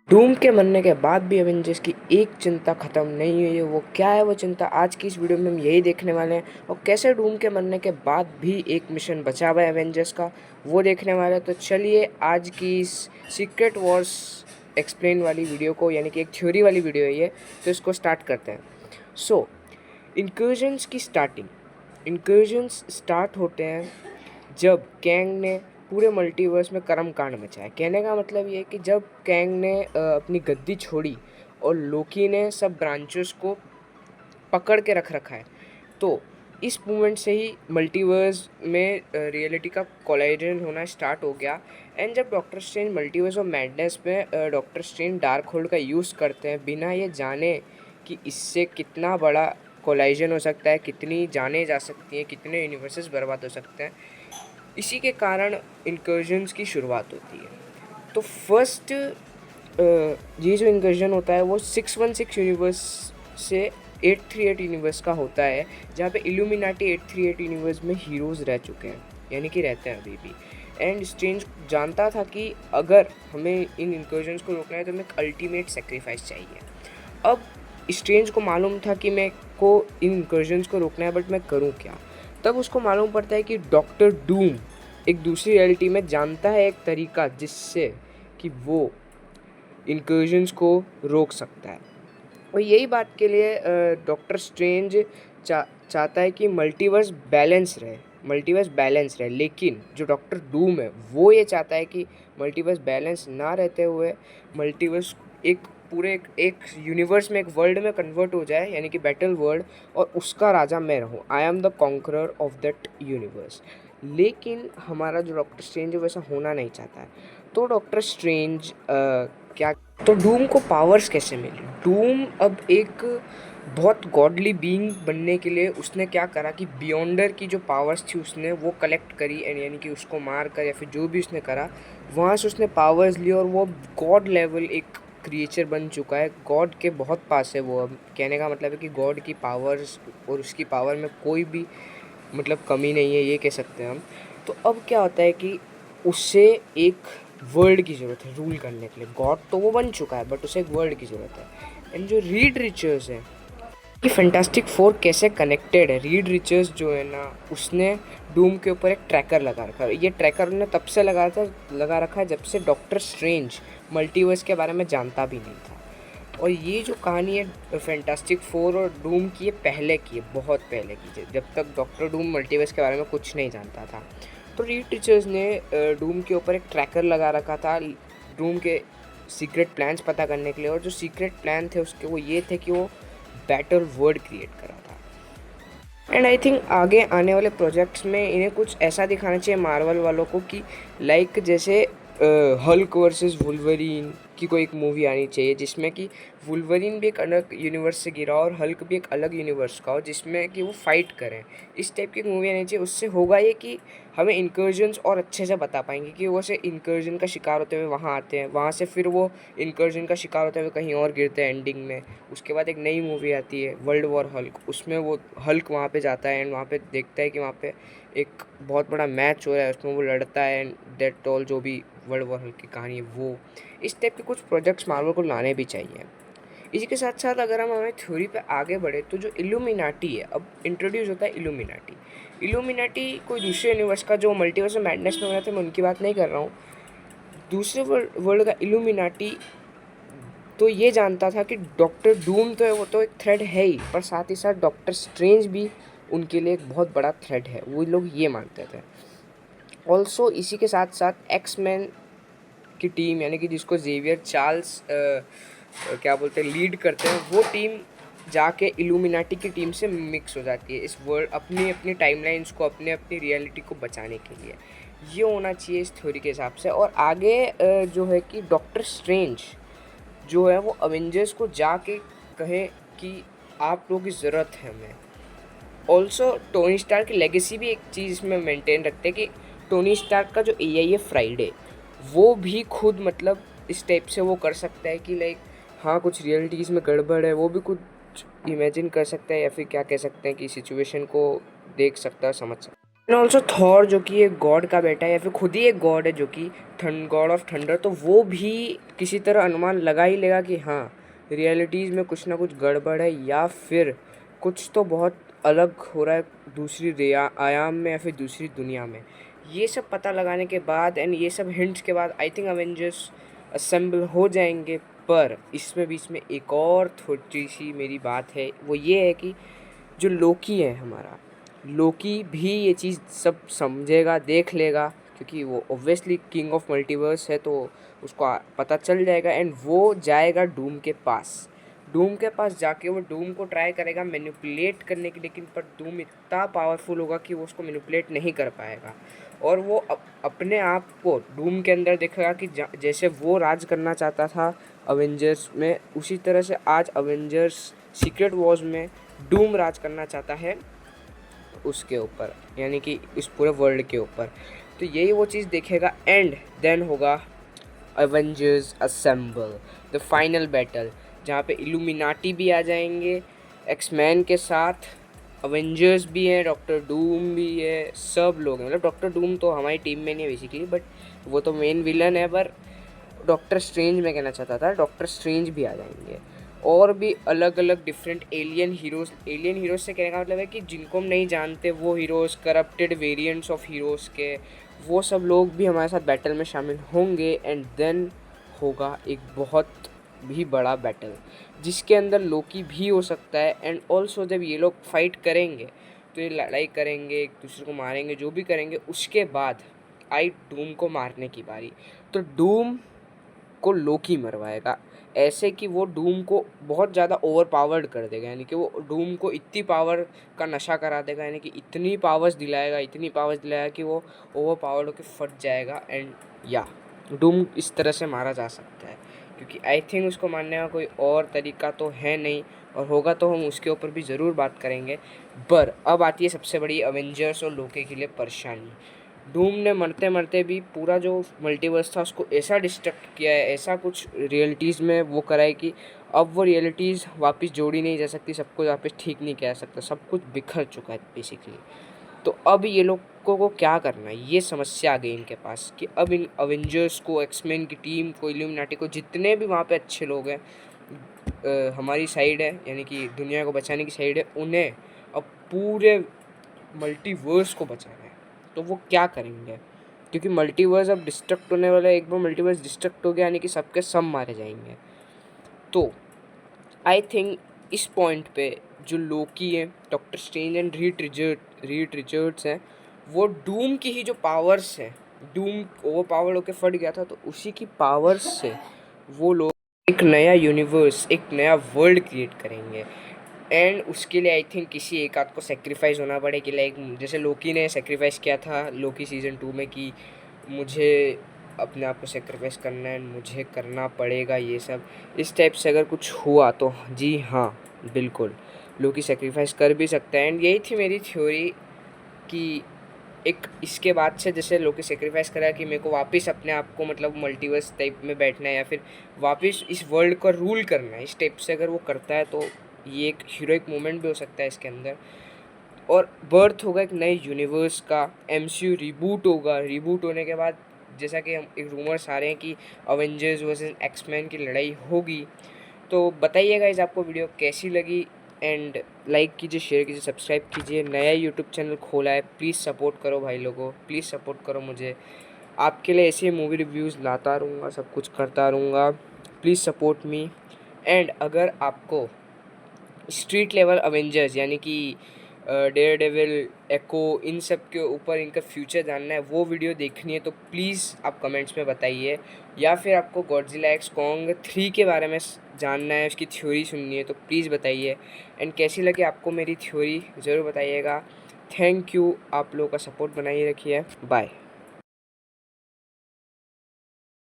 डूम के मरने के बाद भी एवेंजर्स की एक चिंता ख़त्म नहीं हुई है। वो क्या है वो चिंता, आज की इस वीडियो में हम यही देखने वाले हैं। और कैसे डूम के मरने के बाद भी एक मिशन बचा हुआ है एवेंजर्स का, वो देखने वाले हैं। तो चलिए आज की इस सीक्रेट वॉर्स एक्सप्लेन वाली वीडियो को, यानी कि एक थ्योरी वाली वीडियो है ये, तो इसको स्टार्ट करते हैं। सो इंकर्जन्स की स्टार्टिंग, इंकर्जन्स स्टार्ट होते हैं जब कैंग ने पूरे मल्टीवर्स में कर्म कांड मचाया। कहने का मतलब ये है कि जब कैंग ने अपनी गद्दी छोड़ी और लोकी ने सब ब्रांचेस को पकड़ के रख रखा है, तो इस मूवमेंट से ही मल्टीवर्स में रियलिटी का कोलाइजन होना स्टार्ट हो गया। एंड जब doctor strange multiverse of madness में डॉक्टर स्ट्रेंज डार्क होल्ड का यूज़ करते हैं बिना ये जाने कि इससे कितना बड़ा कोलाइजन हो सकता है, कितनी जाने जा सकती हैं, कितने यूनिवर्सेस बर्बाद हो सकते हैं, इसी के कारण इंकर्जन्स की शुरुआत होती है। तो फर्स्ट ये जो इंकर्जन होता है वो 616 यूनिवर्स से 838 यूनिवर्स का होता है, जहाँ पे इल्यूमिनाटी 838 यूनिवर्स में हीरोज़ रह चुके हैं, यानी कि रहते हैं अभी भी। एंड स्ट्रेंज जानता था कि अगर हमें इन इंकर्जन्स को रोकना है तो हमें एक अल्टीमेट सेक्रीफाइस चाहिए। अब स्ट्रेंज को मालूम था कि मैं को इन इंकर्जन्स को रोकना है, बट मैं करूँ क्या। तब उसको मालूम पड़ता है कि डॉक्टर डूम एक दूसरी रियलिटी में जानता है एक तरीका जिससे कि वो इंकर्जन्स को रोक सकता है। और यही बात के लिए डॉक्टर स्ट्रेंज चाहता है कि मल्टीवर्स बैलेंस रहे। लेकिन जो डॉक्टर डूम है वो ये चाहता है कि मल्टीवर्स बैलेंस ना रहते हुए मल्टीवर्स एक पूरे एक यूनिवर्स में, एक वर्ल्ड में कन्वर्ट हो जाए, यानी कि बैटल वर्ल्ड, और उसका राजा मैं रहूँ। I am the conqueror of that universe. लेकिन हमारा जो डॉक्टर स्ट्रेंज है वैसा होना नहीं चाहता है। तो डॉक्टर स्ट्रेंज क्या, तो डूम को पावर्स कैसे मिली। डूम अब एक बहुत गॉडली बीइंग बनने के लिए उसने क्या करा कि बियॉन्डर की जो पावर्स थी उसने वो कलेक्ट करी, एंड यानी कि उसको मार कर या फिर जो भी उसने करा वहाँ से उसने पावर्स ली, और वो गॉड लेवल एक क्रिएचर बन चुका है। गॉड के बहुत पास है वो। अब कहने का मतलब है कि गॉड की पावर्स और उसकी पावर में कोई भी मतलब कमी नहीं है, ये कह सकते हैं हम। तो अब क्या होता है कि उससे एक वर्ल्ड की ज़रूरत है रूल करने के लिए। गॉड तो वो बन चुका है, बट उसे एक वर्ल्ड की ज़रूरत है। एंड जो रीड रिचर्स है कि फैंटास्टिक फोर कैसे कनेक्टेड है। रीड रिचर्स जो है ना, उसने डूम के ऊपर एक ट्रैकर लगा रखा है। ये ट्रैकर उन्होंने तब से लगा रखा है जब से डॉक्टर स्ट्रेंज मल्टीवर्स के बारे में जानता भी नहीं था। और ये जो कहानी है फैंटास्टिक फोर और डूम की, ये पहले की है, बहुत पहले की है, जब तक डॉक्टर डूम मल्टीवर्स के बारे में कुछ नहीं जानता था। तो रीड टीचर्स ने डूम के ऊपर एक ट्रैकर लगा रखा था डूम के सीक्रेट प्लान्स पता करने के लिए। और जो सीक्रेट प्लान थे उसके वो ये थे कि वो बैटल वर्ल्ड क्रिएट करा था। एंड आई थिंक आगे आने वाले प्रोजेक्ट्स में इन्हें कुछ ऐसा दिखाना चाहिए मार्वल वालों को कि लाइक जैसे हल्क वर्सेस वुल्वरीन की कोई एक मूवी आनी चाहिए, जिसमें कि वुल्वरीन भी एक अलग यूनिवर्स से गिरा और हल्क भी एक अलग यूनिवर्स का हो, जिसमें कि वो फाइट करें। इस टाइप की मूवी आनी चाहिए। उससे होगा ये कि हमें इंकर्जन्स और अच्छे से बता पाएंगे कि वो से इंकर्जन का शिकार होते हुए वहाँ आते हैं, वहाँ से फिर वो इंकर्जन का शिकार होते हुए कहीं और गिरते हैं एंडिंग में। उसके बाद एक नई मूवी आती है वर्ल्ड वॉर हल्क, उसमें वो हल्क वहाँ पे जाता है एंड वहाँ पे देखता है कि वहाँ पे एक बहुत बड़ा मैच हो रहा है, उसमें वो लड़ता है एंड दैट ऑल। जो भी वर्ल्ड वॉर हल्क की कहानी है वो, इस टाइप के कुछ प्रोजेक्ट्स मार्वल को लाने भी चाहिए। इसी के साथ साथ अगर हम हमें थ्योरी पे आगे बढ़े तो जो इल्यूमिनाटी है, अब इंट्रोड्यूस होता है इल्यूमिनाटी कोई दूसरे यूनिवर्स का, जो मल्टीवर्स में मैडनेस में हो रहे थे, मैं उनकी बात नहीं कर रहा हूँ। दूसरे वर्ल्ड का इल्यूमिनाटी तो ये जानता था कि डॉक्टर डूम तो है, वो तो एक थ्रेट है ही, पर साथ ही साथ डॉक्टर स्ट्रेंज भी उनके लिए एक बहुत बड़ा थ्रेट है, वो लोग ये मानते थे। ऑल्सो इसी के साथ साथ एक्समैन की टीम, यानी कि जिसको जेवियर चार्ल्स क्या बोलते हैं लीड करते हैं, वो टीम जाके इल्यूमिनाटी की टीम से मिक्स हो जाती है इस वर्ल्ड, अपनी अपनी टाइमलाइंस को, अपने अपनी रियलिटी को बचाने के लिए। ये होना चाहिए इस थ्योरी के हिसाब से। और आगे जो है कि डॉक्टर स्ट्रेंज जो है वो अवेंजर्स को जाके कहे कि आप लोगों की ज़रूरत है हमें। ऑल्सो टोनी स्टार्क की लेगेसी भी एक चीज़ इसमें मेंटेन रखते हैं कि टोनी स्टार्क का जो एआई है फ्राइडे, वो भी खुद मतलब इस टाइप से वो कर सकता है कि लाइक हाँ कुछ रियलिटीज़ में गड़बड़ है, वो भी कुछ इमेजिन कर सकता है, या फिर क्या कह सकते हैं कि सिचुएशन को देख सकता है, समझ सकता है। एंड ऑल्सो थॉर जो कि एक गॉड का बेटा है या फिर खुद ही एक गॉड है जो कि गॉड ऑफ थंडर, तो वो भी किसी तरह अनुमान लगा ही लेगा कि हाँ रियलिटीज़ में कुछ ना कुछ गड़बड़ है या फिर कुछ तो बहुत अलग हो रहा है दूसरी आयाम में या फिर दूसरी दुनिया में। ये सब पता लगाने के बाद एंड ये सब हिंट्स के बाद आई थिंक अवेंजर्स असेंबल हो जाएंगे। पर इसमें बीच में एक और थोड़ी सी मेरी बात है, वो ये है कि जो लोकी है हमारा, लोकी भी ये चीज़ सब समझेगा, देख लेगा, क्योंकि वो ऑब्वियसली किंग ऑफ मल्टीवर्स है, तो उसको पता चल जाएगा एंड वो जाएगा डूम के पास। डूम के पास जाके वो डूम को ट्राई करेगा मैनिपुलेट करने की, लेकिन पर डूम इतना पावरफुल होगा कि वो उसको मैनिपुलेट नहीं कर पाएगा और वो अपने आप को डूम के अंदर देखेगा कि जैसे वो राज करना चाहता था अवेंजर्स में, उसी तरह से आज अवेंजर्स सीक्रेट वॉर्स में डूम राज करना चाहता है उसके ऊपर, यानी कि इस पूरे वर्ल्ड के ऊपर। तो यही वो चीज़ देखेगा एंड देन होगा Avengers assemble, the final battle, जहाँ पे इल्यूमिनाटी भी आ जाएंगे एक्समैन के साथ, अवेंजर्स भी हैं, डॉक्टर डूम भी है, सब लोग हैं। मतलब डॉक्टर डूम तो हमारी टीम में नहीं है बेसिकली, बट वो तो मेन विलन है। पर डॉक्टर स्ट्रेंज मैं कहना चाहता था, डॉक्टर स्ट्रेंज भी आ जाएंगे और भी अलग अलग डिफरेंट एलियन हीरोज़ से कहने का मतलब है कि जिनको हम नहीं जानते वो heroes, corrupted variants of heroes के, वो सब लोग भी हमारे साथ बैटल में शामिल होंगे एंड देन होगा एक बहुत भी बड़ा बैटल जिसके अंदर लोकी भी हो सकता है। एंड ऑल्सो जब ये लोग फाइट करेंगे तो ये लड़ाई करेंगे, एक दूसरे को मारेंगे, जो भी करेंगे, उसके बाद आई डूम को मारने की बारी। तो डूम को लोकी मरवाएगा ऐसे कि वो डूम को बहुत ज़्यादा ओवर पावर्ड कर देगा, यानी कि वो डूम को इतनी पावर का नशा करा देगा, यानी कि इतनी पावर्स दिलाएगा कि वो ओवर पावर्ड होकर फट जाएगा एंड या डूम इस तरह से मारा जा सकता है। क्योंकि आई थिंक उसको मारने का कोई और तरीका तो है नहीं, और होगा तो हम उसके ऊपर भी ज़रूर बात करेंगे। पर अब आती है सबसे बड़ी अवेंजर्स और लोकी के लिए परेशानी। डूम ने मरते मरते भी पूरा जो मल्टीवर्स था उसको ऐसा डिस्ट्रक्ट किया है, ऐसा कुछ रियलिटीज़ में वो करा है कि अब वो रियलिटीज़ वापस जोड़ी नहीं जा सकती, सब कुछ वापस ठीक नहीं किया जा सकता, सब कुछ बिखर चुका है बेसिकली। तो अब ये लोगों को क्या करना है, ये समस्या आ गई इनके पास कि अब इन अवेंजर्स को, एक्समैन की टीम को, इल्यूमिनाटी को, जितने भी वहाँ पे अच्छे लोग हैं हमारी साइड है, यानी कि दुनिया को बचाने की साइड है, उन्हें अब पूरे मल्टीवर्स को बचाना है। तो वो क्या करेंगे, क्योंकि मल्टीवर्स अब डिस्ट्रक्ट होने वाला है। एक बार मल्टीवर्स डिस्ट्रक्ट हो गया यानी कि सबके सब मारे जाएंगे। तो आई थिंक इस पॉइंट पे जो लोकी है, doctor strange and Reed Richards हैं, वो डूम की ही जो पावर्स हैं, डूम ओवर पावर होकर फट गया था, तो उसी की पावर्स से वो लोग एक नया यूनिवर्स, एक नया वर्ल्ड क्रिएट करेंगे। एंड उसके लिए आई थिंक किसी एक आध को सेक्रीफाइस होना पड़े कि लाइक जैसे लोकी ने सेक्रीफाइस किया था लोकी सीज़न 2 में कि मुझे अपने आप को सेक्रीफाइस करना है, मुझे करना पड़ेगा ये सब, इस टाइप से अगर कुछ हुआ तो जी हाँ बिल्कुल लोकी सेक्रीफाइस कर भी सकता है। एंड यही थी मेरी थ्योरी कि एक इसके बाद से जैसे लोकी सेक्रीफाइस करा कि मेरे को वापस अपने आप को मतलब मल्टीवर्स टाइप में बैठना है या फिर वापस इस वर्ल्ड को रूल करना है, इस टाइप से अगर वो करता है तो ये एक हीरोइक मोमेंट भी हो सकता है इसके अंदर। और बर्थ होगा एक नए यूनिवर्स का, एमसीयू रिबूट होगा, रिबूट होने के बाद जैसा कि हम एक रूमर्स आ रहे हैं कि अवेंजर्स वर्सेस एक्समैन की लड़ाई होगी। तो बताइएगा इस आपको वीडियो कैसी लगी एंड लाइक कीजिए, शेयर कीजिए, सब्सक्राइब कीजिए। नया यूट्यूब चैनल खोला है, प्लीज़ सपोर्ट करो भाई लोगों, प्लीज़ सपोर्ट करो मुझे। आपके लिए ऐसे मूवी रिव्यूज़ लाता रहूँगा, सब कुछ करता रहूँगा, प्लीज़ सपोर्ट मी। एंड अगर आपको स्ट्रीट लेवल अवेंजर्स यानी कि डेयर डेविल, एको, इन सब के ऊपर इनका फ्यूचर जानना है, वो वीडियो देखनी है, तो प्लीज़ आप कमेंट्स में बताइए। या फिर आपको गॉडजिला एक्स कॉन्ग 3 के बारे में जानना है, उसकी थ्योरी सुननी है, तो प्लीज़ बताइए। एंड कैसी लगी आपको मेरी थ्योरी ज़रूर बताइएगा। थैंक यू, आप लोगों का सपोर्ट बनाइए रखिए, बाय।